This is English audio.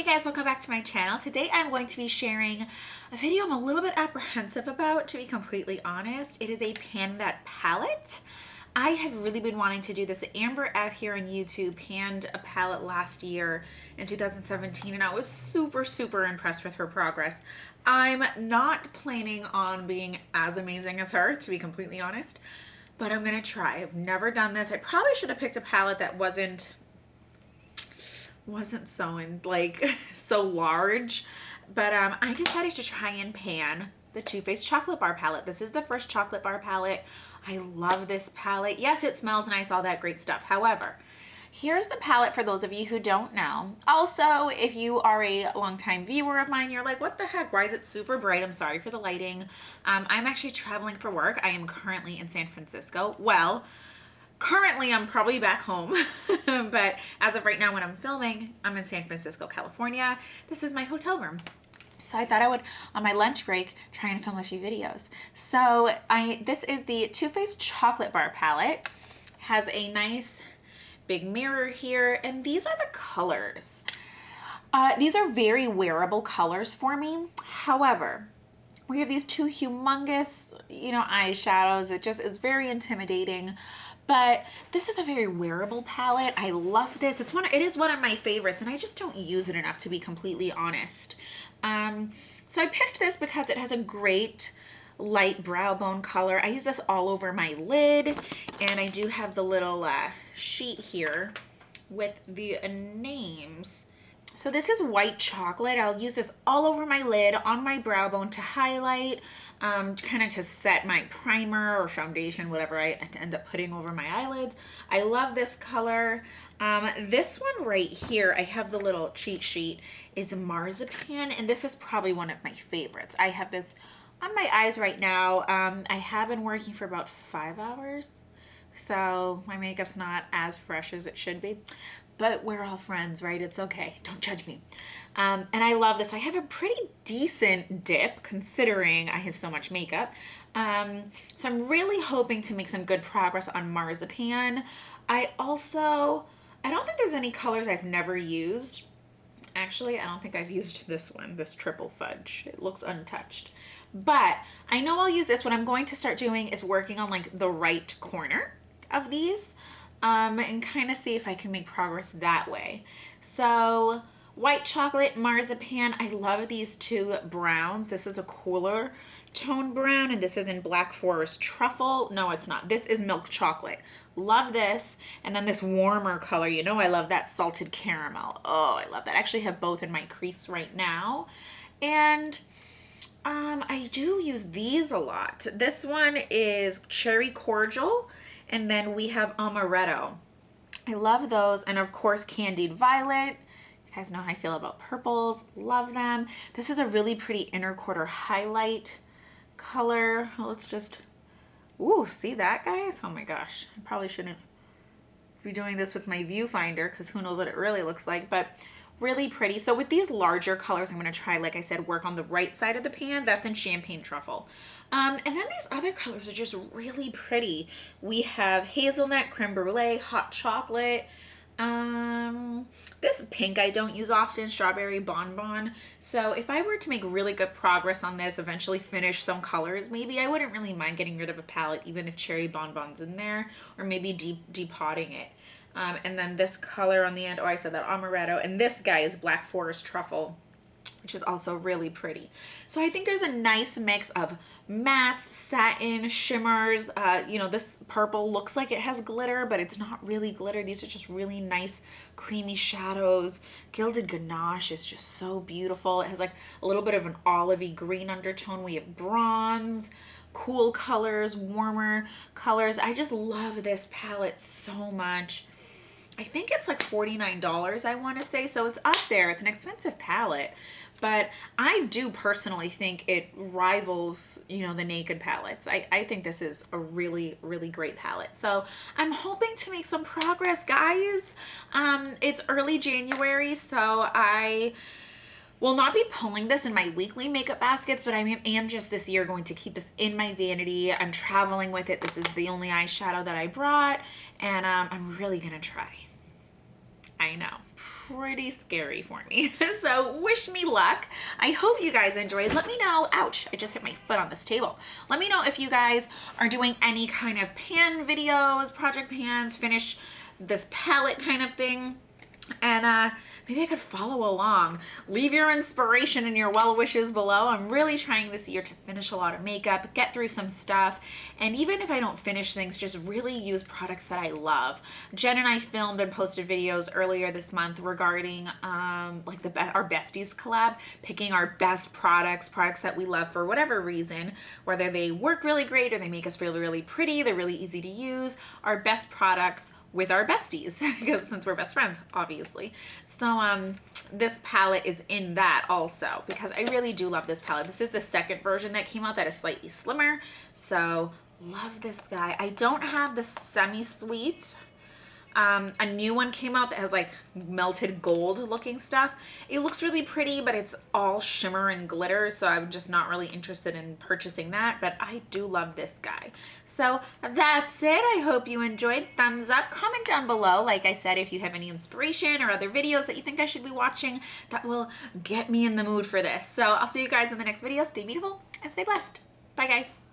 guys, welcome back to my channel. Today I'm going to be sharing a video I'm a little bit apprehensive about, to be completely honest. It is a Panda palette. I have really been wanting to do this. Amber F here on YouTube panned a palette last year in 2017 and I was super impressed with her progress. I'm not planning on being as amazing as her, to be completely honest, but I'm gonna try. I've never done this. I probably should have picked a palette that wasn't so large, but I decided to try and pan the Too Faced chocolate bar palette. This is the first chocolate bar palette. I love this palette. Yes, it smells nice, all that great stuff. However, here's the palette for those of you who don't know. Also, if you are a longtime viewer of mine, you're like, what the heck? Why is it super bright? I'm sorry for the lighting. I'm actually traveling for work. I am currently in San Francisco. Well, currently I'm probably back home, but as of right now when I'm filming, I'm in San Francisco, California. This is my hotel room. So I thought I would, on my lunch break, try and film a few videos. So this is the Too Faced chocolate bar palette. Has a nice big mirror here, and these are the colors. These are very wearable colors for me. However, we have these two humongous, eyeshadows. It just is very intimidating. But this is a very wearable palette. I love this. It is one of my favorites, and I just don't use it enough, to be completely honest. So I picked this because it has a great light brow bone color. I use this all over my lid, and I do have the little sheet here with the names. So this is white chocolate. I'll use this all over my lid, on my brow bone to highlight, kind of to set my primer or foundation, whatever I end up putting over my eyelids. I love this color. This one right here, I have the little cheat sheet, is marzipan, and this is probably one of my favorites. I have this on my eyes right now. I have been working for about 5 hours, so my makeup's not as fresh as it should be. But we're all friends, right? It's okay. Don't judge me. And I love this. I have a pretty decent dip considering I have so much makeup. So I'm really hoping to make some good progress on marzipan. I don't think there's any colors I've never used. Actually, I don't think I've used this one, this triple fudge. It looks untouched. But I know I'll use this. What I'm going to start doing is working on like the right corner of these. And kind of see if I can make progress that way. So white chocolate, marzipan. I love these two browns. This is a cooler tone brown, and this is in Black Forest truffle. No, it's not. This is milk chocolate. Love this. And then this warmer color, I love that salted caramel. Oh, I love that. I actually have both in my crease right now. And I do use these a lot. This one is cherry cordial. And then we have amaretto. I love those. And of course, candied violet. You guys know how I feel about purples. Love them. This is a really pretty inner quarter highlight color. Let's just, ooh, see that, guys? Oh my gosh. I probably shouldn't be doing this with my viewfinder because who knows what it really looks like, but really pretty. So with these larger colors, I'm going to try, like I said, work on the right side of the pan. That's in champagne truffle. And then these other colors are just really pretty. We have hazelnut, creme brulee, hot chocolate. This pink I don't use often, strawberry bonbon. So if I were to make really good progress on this, eventually finish some colors, maybe I wouldn't really mind getting rid of a palette, even if cherry bonbon's in there, or maybe depotting it. And then this color on the end, oh, I said that, amaretto. And this guy is Black Forest truffle, which is also really pretty. So I think there's a nice mix of mattes, satin, shimmers. This purple looks like it has glitter, but it's not really glitter. These are just really nice creamy shadows. Gilded ganache is just so beautiful. It has like a little bit of an olivey green undertone. We have bronze, cool colors, warmer colors. I just love this palette so much. I think it's like $49, I want to say, so it's up there. It's an expensive palette, but I do personally think it rivals, the Naked palettes. I think this is a really great palette. So I'm hoping to make some progress, guys. It's early January, so I will not be pulling this in my weekly makeup baskets, but I am just this year going to keep this in my vanity. I'm traveling with it. This is the only eyeshadow that I brought, and I'm really gonna try. I know. pretty scary for me. So wish me luck. I hope you guys enjoyed. Let me know, ouch, I just hit my foot on this table. Let me know if you guys are doing any kind of pan videos, project pans, finish this palette kind of thing. And maybe I could follow along. Leave your inspiration and your well wishes below. I'm really trying this year to finish a lot of makeup, get through some stuff, and even if I don't finish things, just really use products that I love. Jen and I filmed and posted videos earlier this month regarding like our besties collab, picking our best products that we love for whatever reason, whether they work really great or they make us feel really pretty, they're really easy to use, our best products with our besties, because since we're best friends, obviously. So this palette is in that also, because I really do love this palette. This is the second version that came out that is slightly slimmer. So love this guy. I don't have the semi-sweet. A new one came out that has like melted gold looking stuff. It looks really pretty, but it's all shimmer and glitter, so I'm just not really interested in purchasing that, but I do love this guy. So that's it. I hope you enjoyed. Thumbs up, comment down below, like I said, if you have any inspiration or other videos that you think I should be watching that will get me in the mood for this. So I'll see you guys in the next video. Stay beautiful and stay blessed. Bye guys.